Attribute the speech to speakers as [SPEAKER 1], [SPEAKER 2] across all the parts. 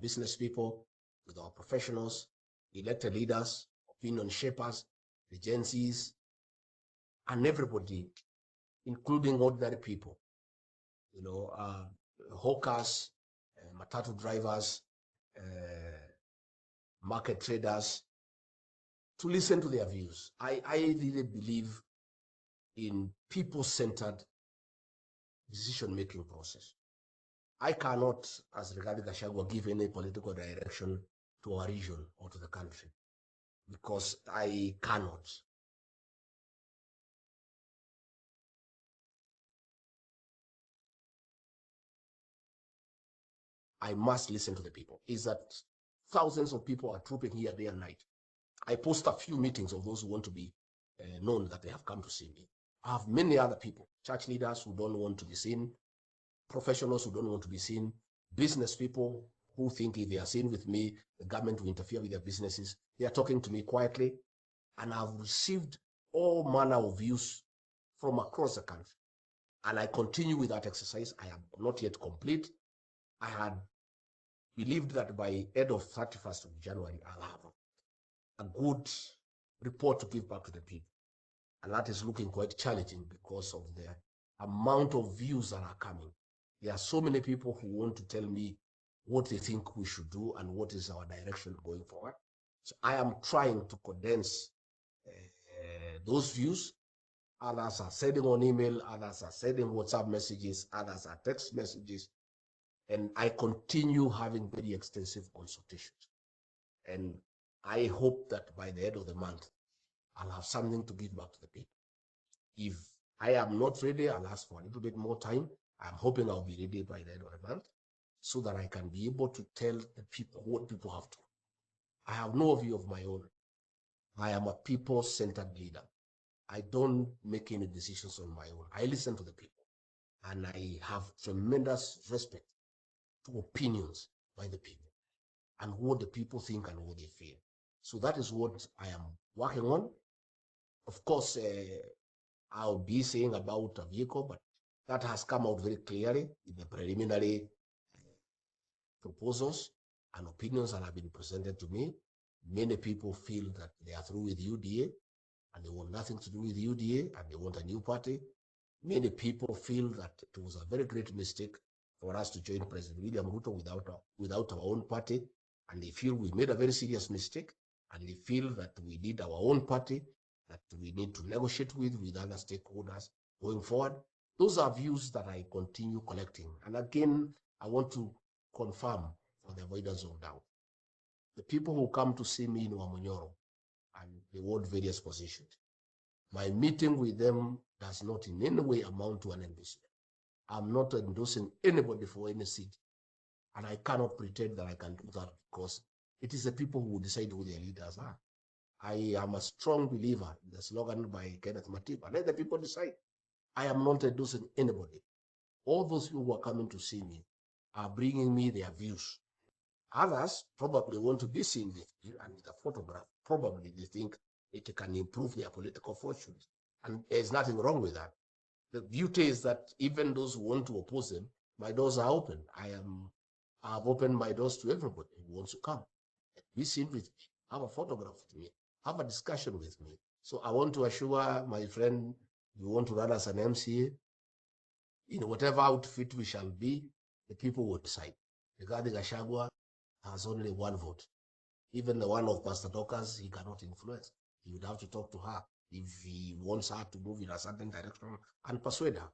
[SPEAKER 1] business people, with our professionals, elected leaders, opinion shapers, the Gen Zs, and everybody, including ordinary people, hawkers, matatu drivers, market traders, to listen to their views. I really believe in people-centered decision-making process. I cannot, as regarding Gachagua, give any political direction to our region or to the country, because I cannot. I must listen to the people. Is that thousands of people are trooping here day and night. I post a few meetings of those who want to be known that they have come to see me. I have many other people, church leaders who don't want to be seen, professionals who don't want to be seen, business people who think if they are seen with me, the government will interfere with their businesses. They are talking to me quietly, and I've received all manner of views from across the country. And I continue with that exercise. I am not yet complete. I had believed that by end of 31st of January, I'll have a good report to give back to the people. And that is looking quite challenging because of the amount of views that are coming. There are so many people who want to tell me what they think we should do and what is our direction going forward. So I am trying to condense those views. Others are sending on email, others are sending WhatsApp messages, others are text messages. And I continue having very extensive consultations. And I hope that by the end of the month, I'll have something to give back to the people. If I am not ready, I'll ask for a little bit more time. I'm hoping I'll be ready by the end of the month so that I can be able to tell the people what people have to. I have no view of my own. I am a people-centered leader. I don't make any decisions on my own. I listen to the people, and I have tremendous respect to opinions by the people and what the people think and what they feel. So that is what I am working on. Of course, I'll be saying about a vehicle, but that has come out very clearly in the preliminary proposals and opinions that have been presented to me. Many people feel that they are through with UDA and they want nothing to do with UDA and they want a new party. Many people feel that it was a very great mistake for us to join President William Ruto without our own party, and they feel we made a very serious mistake, and they feel that we need our own party, that we need to negotiate with other stakeholders going forward. Those are views that I continue collecting. And again, I want to confirm for the avoidance of doubt. The people who come to see me in Wamunyoro and they want various positions, my meeting with them does not in any way amount to an endorsement. I'm not endorsing anybody for any seat. And I cannot pretend that I can do that because it is the people who decide who their leaders are. I am a strong believer in the slogan by Kenneth Matiba. Let the people decide. I am not endorsing anybody. All those people who are coming to see me are bringing me their views. Others probably want to be seen with me and with a photograph. Probably they think it can improve their political fortunes. And there's nothing wrong with that. The beauty is that even those who want to oppose them, my doors are open. I have opened my doors to everybody who wants to come. Be seen with me, have a photograph with me, have a discussion with me. So I want to assure my friend, you want to run as an MCA, in whatever outfit we shall be, the people will decide. Regarding Gachagua, has only one vote. Even the one of Pastor Dorcas, he cannot influence. He would have to talk to her if he wants her to move in a certain direction and persuade her.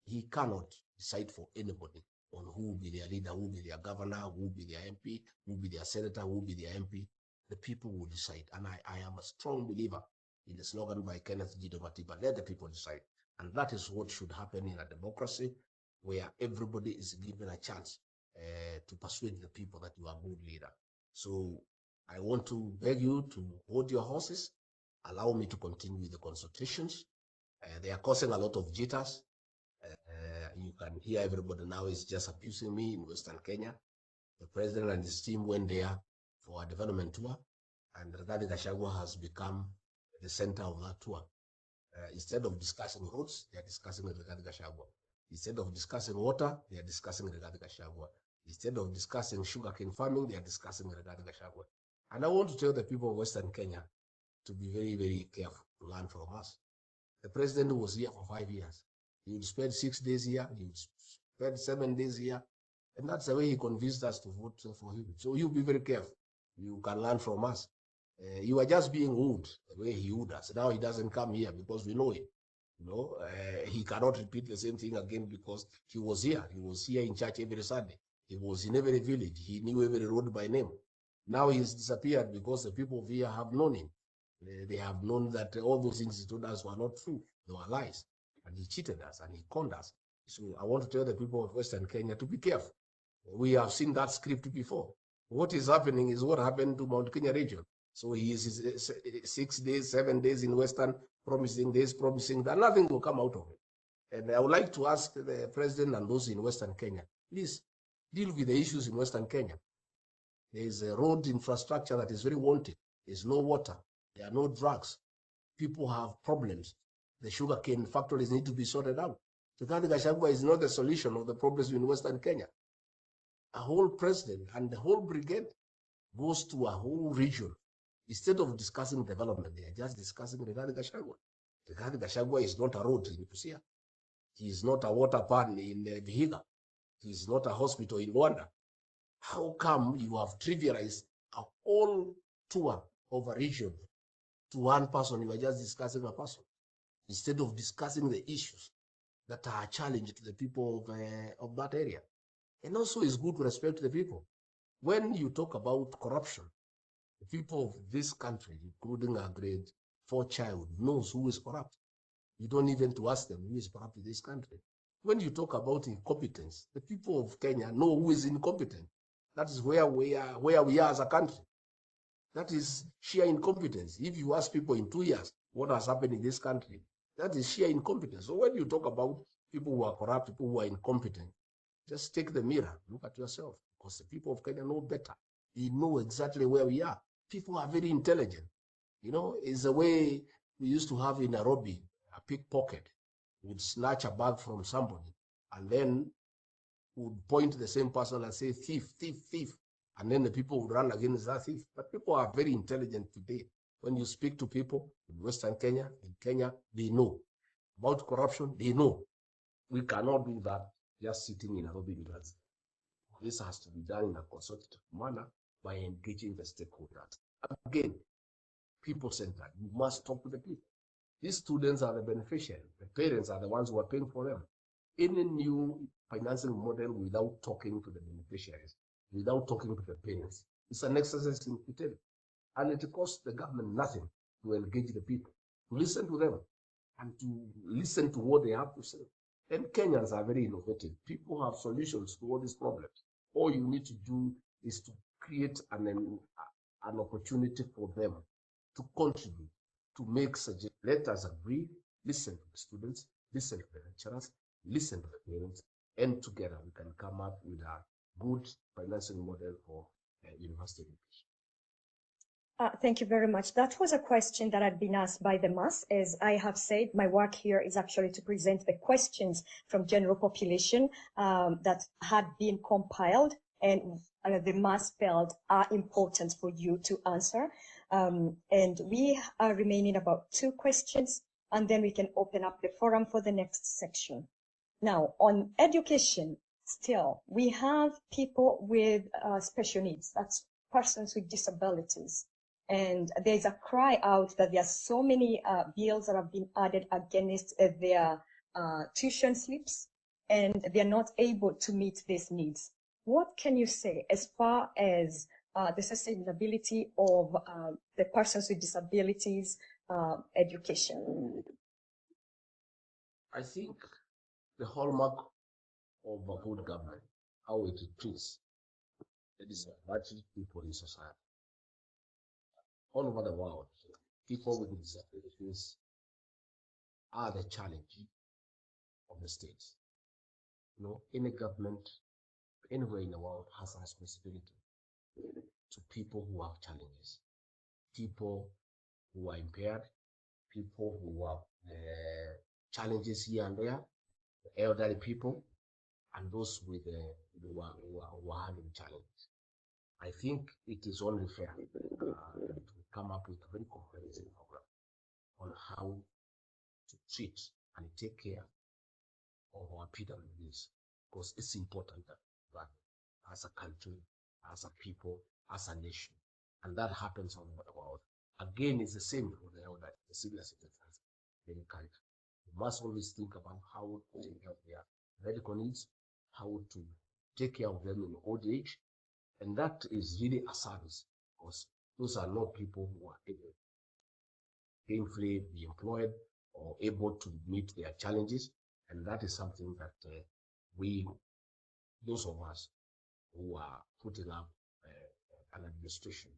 [SPEAKER 1] He cannot decide for anybody on who will be their leader, who will be their governor, who will be their MP, who will be their senator, who will be their MP. The people will decide. And I am a strong believer in the slogan by Kenneth Matiba, let the people decide. And that is what should happen in a democracy where everybody is given a chance to persuade the people that you are a good leader. So I want to beg you to hold your horses, allow me to continue with the consultations. They are causing a lot of jitters. You can hear everybody now is just abusing me in Western Kenya. The president and his team went there for a development tour, and regarding Gachagua has become the center of that tour. Instead of discussing roads, they are discussing regarding Gachagua. Instead of discussing water, they are discussing regarding Gachagua. Instead of discussing sugarcane farming, they are discussing regarding Gachagua. And I want to tell the people of Western Kenya to be very, very careful to learn from us. The president was here for 5 years. He would spend 6 days here, he would spend 7 days here, and that's the way he convinced us to vote for him. So you be very careful. You can learn from us. You are just being wooed the way he wooed us. Now he doesn't come here because we know him. You know, he cannot repeat the same thing again because he was here. He was here in church every Sunday. He was in every village. He knew every road by name. Now he's disappeared because the people of here have known him. They have known that all those things he told us were not true. They were lies. And he cheated us and he conned us. So I want to tell the people of Western Kenya to be careful. We have seen that script before. What is happening is what happened to Mount Kenya region. So he is 6 days, 7 days in Western, promising this, promising that. Nothing will come out of it. And I would like to ask the president and those in Western Kenya, please deal with the issues in Western Kenya. There is a road infrastructure that is very wanted. There's no water. There are no drugs. People have problems. The sugarcane factories need to be sorted out. Rigathi Gachagua is not the solution of the problems in Western Kenya. A whole president and the whole brigade goes to a whole region. Instead of discussing development, they are just discussing Rigathi Gachagua. Rigathi Gachagua is not a road in Busia. He is not a water pan in Vihiga. He is not a hospital in Rwanda. How come you have trivialized a whole tour of a region to one person? You are just discussing a person instead of discussing the issues that are a challenge to the people of that area. And also it's good to respect the people. When you talk about corruption, the people of this country, including a grade 4 child, knows who is corrupt. You don't even to ask them who is corrupt in this country. When you talk about incompetence, the people of Kenya know who is incompetent. That is where we are as a country. That is sheer incompetence. If you ask people in 2 years what has happened in this country, that is sheer incompetence. So when you talk about people who are corrupt, people who are incompetent, just take the mirror, look at yourself, because the people of Kenya know better. They know exactly where we are. People are very intelligent. You know, it's the way we used to have in Nairobi, a pickpocket would snatch a bag from somebody and then would point to the same person and say, thief, thief, thief. And then the people would run against that thief. But people are very intelligent today. When you speak to people in Western Kenya, in Kenya, they know. About corruption, they know. We cannot do that just sitting in Nairobi University. This has to be done in a consultative manner by engaging the stakeholders. Again, people-centered. You must talk to the people. These students are the beneficiaries. The parents are the ones who are paying for them. Any new financing model without talking to the beneficiaries, without talking to the parents, it's an exercise in futility. And it costs the government nothing to engage the people, to listen to them, and to listen to what they have to say. And Kenyans are very innovative. People have solutions to all these problems. All you need to do is to create an opportunity for them to contribute, to make suggestions. Let us agree, listen to the students, listen to the lecturers, listen to the parents, and together we can come up with a good financing model for university education.
[SPEAKER 2] Thank you very much. That was a question that had been asked by the mass. As I have said, my work here is actually to present the questions from general population that had been compiled and the mass felt are important for you to answer. And we are remaining about 2 questions, and then we can open up the forum for the next section. Now, on education, still, we have people with special needs. That's persons with disabilities. And there's a cry out that there are so many bills that have been added against their tuition slips, and they're not able to meet these needs. What can you say as far as the sustainability of the persons with disabilities education?
[SPEAKER 1] I think the hallmark of a good government, how it treats the disadvantaged people in society. All over the world, people with disabilities are the challenge of the state. You know, any government anywhere in the world has a responsibility to people who have challenges, people who are impaired, people who have challenges here and there, the elderly people, and those with who are having challenges. I think it is only fair to come up with a very comprehensive program on how to treat and take care of our PWDs, because it's important that as a country, as a people, as a nation, and that happens all over the world. Again, it's the same for the senior citizens in the country. We must always think about how to take care of their medical needs, how to take care of them in old age, and that is really a service, because those are not people who are able gainfully be employed or able to meet their challenges, and that is something that those of us who are putting up an administration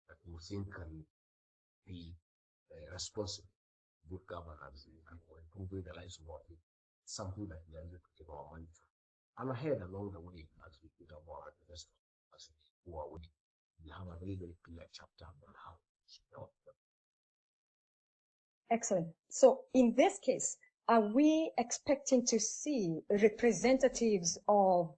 [SPEAKER 1] that we think can be responsible, good governance, and improving the lives of our people, something that we are able to give our money to. And ahead along the way, as we put up our manifesto, as we go away, we have a very, very clear chapter on how to help them.
[SPEAKER 2] Excellent. So in this case, are we expecting to see representatives of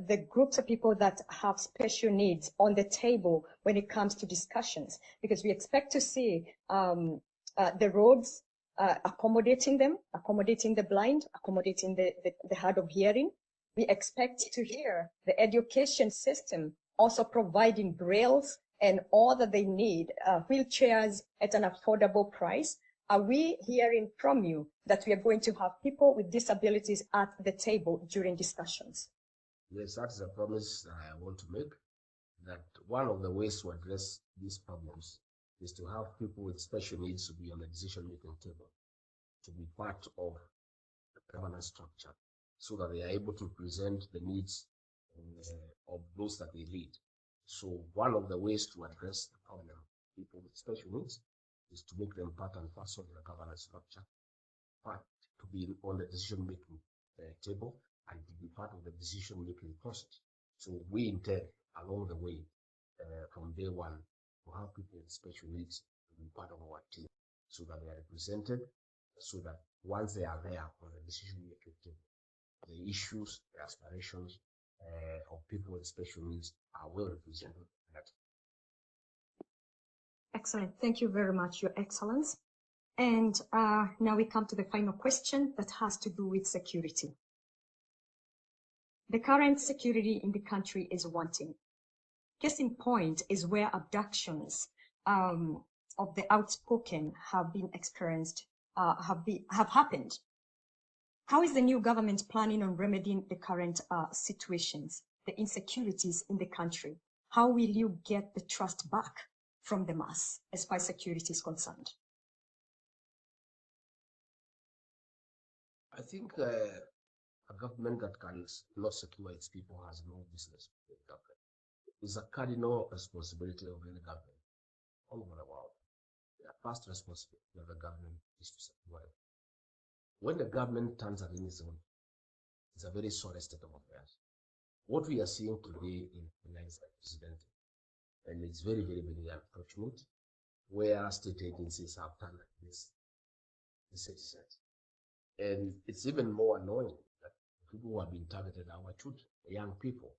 [SPEAKER 2] the groups of people that have special needs on the table when it comes to discussions? Because we expect to see the roads accommodating them, accommodating the blind, accommodating the hard of hearing. We expect to hear the education system also providing brailles and all that they need, wheelchairs at an affordable price. Are we hearing from you that we are going to have people with disabilities at the table during discussions?
[SPEAKER 1] Yes, that is a promise that I want to make, that one of the ways to address these problems is to have people with special needs to be on the decision-making table, to be part of the governance structure, so that they are able to present the needs of those that they lead. So one of the ways to address the problem of people with special needs is to make them part and parcel of the governance structure, part to be on the decision-making table, and to be part of the decision-making process. So we intend along the way, from day one, to have people with special needs to be part of our team, so that they are represented, so that once they are there on the decision-making table, the issues, the aspirations of people with special needs are well represented.
[SPEAKER 2] Excellent. Thank you very much, Your Excellence. And now we come to the final question that has to do with security. The current security in the country is wanting. Case in point is where abductions of the outspoken have been experienced, have happened. How is the new government planning on remedying the current situations, the insecurities in the country? How will you get the trust back from the mass as far as security is concerned?
[SPEAKER 1] I think a government that can not secure its people has no business with government. It's a cardinal responsibility of any government all over the world. The first responsibility of the government is to secure it. When the government turns against its own, it's a very sorry state of affairs. What we are seeing today in Kenya is unprecedented, and it's very, very, very unfortunate, where state agencies have turned against the citizens. And it's even more annoying that people who have been targeted are our children, the young people,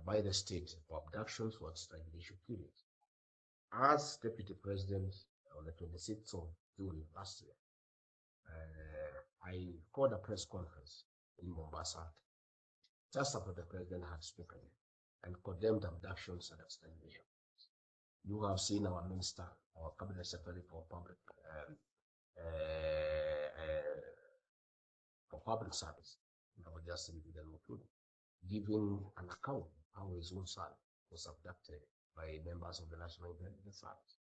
[SPEAKER 1] by the state for abductions or extrajudicial killings. As Deputy President on the 26th of June last year, I called a press conference in Mombasa just after the President had spoken and condemned abductions and extrajudicial. You have seen our Minister, our Cabinet Secretary for Public Service, Justin giving an account how his own son was abducted by members of the National Intelligence Service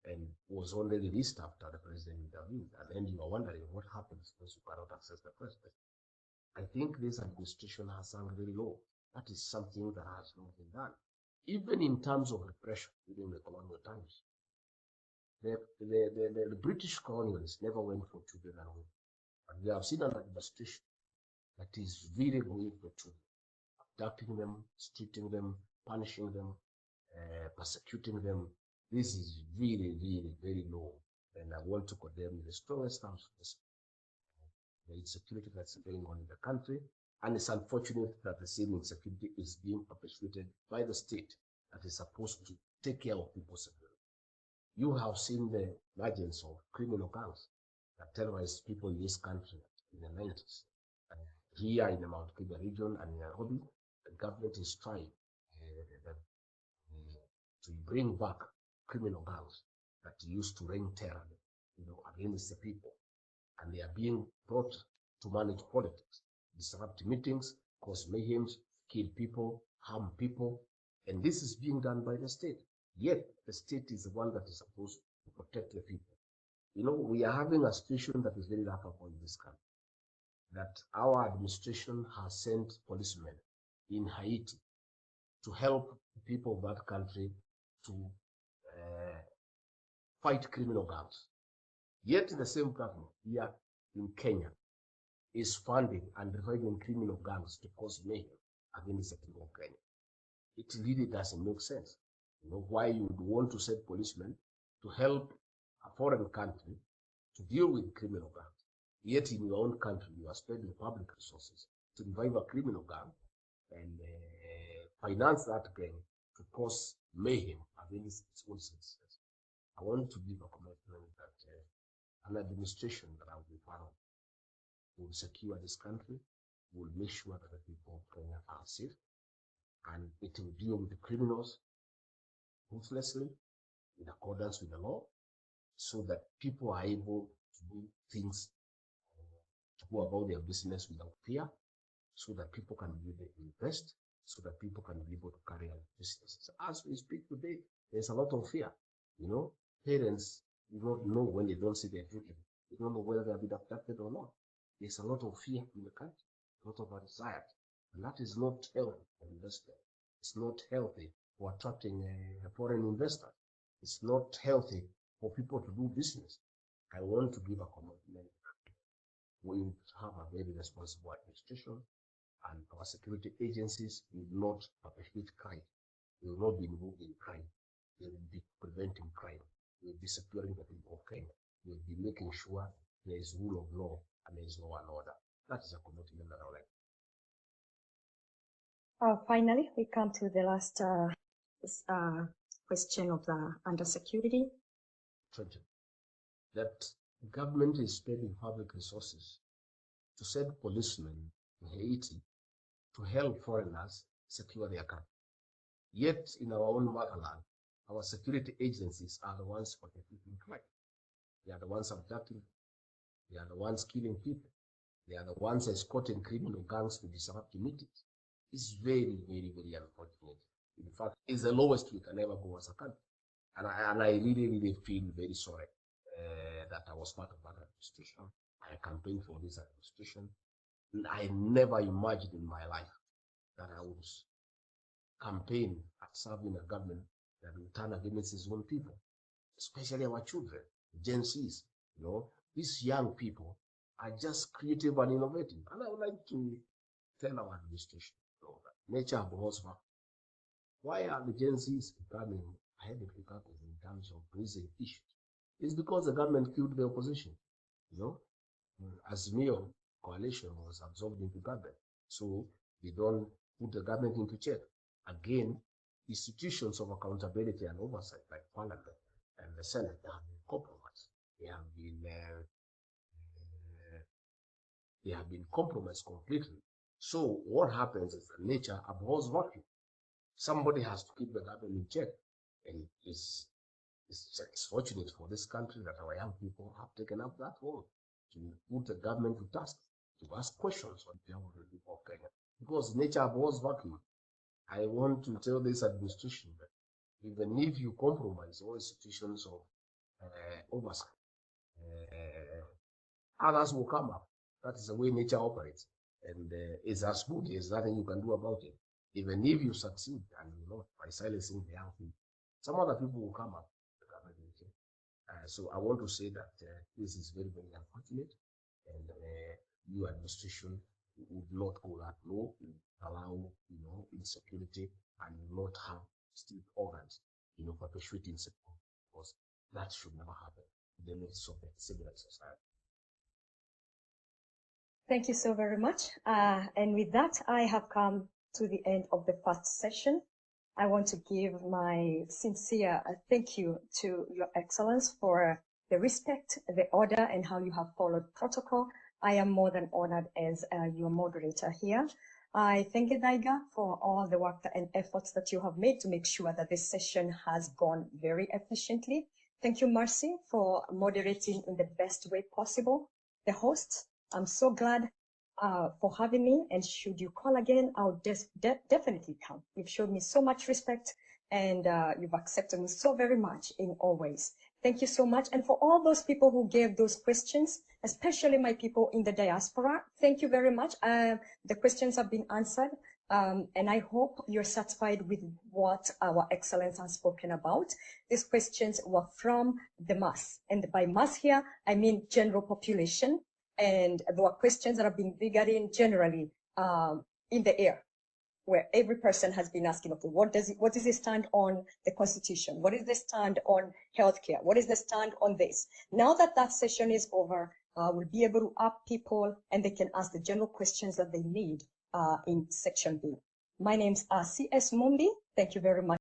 [SPEAKER 1] and was only released after the President intervened. And then you are wondering what happens once you cannot access the President. I think this administration has sunk very low. That is something that has not been done. Even in terms of repression during the colonial times, the British colonials never went for children and women. And we have seen an administration that is really going for children, abducting them, treating them, punishing them, persecuting them. This is really, really very low. And I want to condemn the strongest terms of this. The insecurity that's going on in the country And it's unfortunate that the same insecurity is being perpetuated by the state that is supposed to take care of people's security. You have seen the emergence of criminal gangs that terrorized people in this country in the 90s. And here in the Mount Kenya region and in Nairobi, the government is trying to bring back criminal gangs that used to reign terror, against the people. And they are being brought to manage politics, disrupt meetings, cause mayhem, kill people, harm people. And this is being done by the state. Yet the state is the one that is supposed to protect the people. We are having a situation that is very laughable in this country, that our administration has sent policemen in Haiti to help the people of that country to fight criminal gangs. Yet the same government here in Kenya is funding and reviving criminal gangs to cause mayhem against the people of Kenya. It really doesn't make sense. Why you would want to send policemen to help a foreign country to deal with criminal gangs. Yet in your own country, you are spending public resources to revive a criminal gang and finance that gang to cause mayhem against its own citizens. I want to give a commitment that an administration that I will be part of will secure this country, will make sure that the people of Kenya are safe, and it will deal with the criminals ruthlessly in accordance with the law, so that people are able to do things, to go about their business without fear, so that people can be able to invest, so that people can be able to carry out businesses. As we speak today, there's a lot of fear. Parents don't know when they don't see their children. They don't know whether they have been abducted or not. There's a lot of fear in the country, a lot of anxiety, and that is not healthy for investment. It's not healthy for attracting a foreign investor. It's not healthy for people to do business. I want to give a commitment. We have a very responsible administration, and our security agencies will not perpetuate crime. They will not be involved in crime. They will be preventing crime. They will be securing the people of Kenya. They will be making sure there is rule of law and there is law and order. That is a commitment that I would like.
[SPEAKER 2] Finally, we come to the last question of the undersecurity.
[SPEAKER 1] That the government is spending public resources to send policemen to Haiti to help foreigners secure their country. Yet in our own motherland, our security agencies are the ones perpetrating crime. They are the ones abducting. They are the ones killing people. They are the ones escorting criminal gangs to disrupt meetings. It's very, very, very unfortunate. In fact, it's the lowest we can ever go as a country. And I really, really feel very sorry that I was part of that administration. I campaigned for this administration. I never imagined in my life that I would campaign at serving a government that will turn against its own people, especially our children, Gen Zs. These young people are just creative and innovative. And I would like to tell our administration that nature abhors violence. Why are the Gen Zs becoming ahead of the government in terms of raising issues? It's because the government killed the opposition. As Azimio coalition was absorbed into government, so they don't put the government into check. Again, institutions of accountability and oversight like Parliament and the Senate have been compromised. They have been compromised completely. So what happens is that nature abhors vacuum. Somebody has to keep the government in check, and it's fortunate for this country that our young people have taken up that role to put the government to task, to ask questions on behalf of the people of Kenya, because nature abhors vacuum. I want to tell this administration that even if you compromise all institutions of oversight, others will come up. That is the way nature operates, and it's as good. There's nothing you can do about it. Even if you succeed and by silencing the young people, some other people will come up. So I want to say that this is very, very unfortunate, and your administration would not go that low, allow insecurity, and not have state organs perpetuating security, because that should never happen in the midst of a civilized society.
[SPEAKER 2] Thank you so very much. And with that, I have come to the end of the first session. I want to give my sincere thank you to Your Excellence for the respect, the order, and how you have followed protocol. I am more than honored as your moderator here. I thank Edaiga for all the work and efforts that you have made to make sure that this session has gone very efficiently. Thank you, Marcy, for moderating in the best way possible. The hosts, I'm so glad for having me, and should you call again, I'll definitely come. You've shown me so much respect, and you've accepted me so very much in all ways. Thank you so much. And for all those people who gave those questions, especially my people in the diaspora, thank you very much. The questions have been answered, and I hope you're satisfied with what our excellence has spoken about. These questions were from the mass, and by mass here, I mean general population. And there were questions that have been figuring generally in the air, where every person has been asking, okay, what is the stand on the Constitution? What is the stand on healthcare? What is the stand on this? Now that that session is over, we'll be able to up people and they can ask the general questions that they need in Section B. My name's C.S. Mumbi. Thank you very much.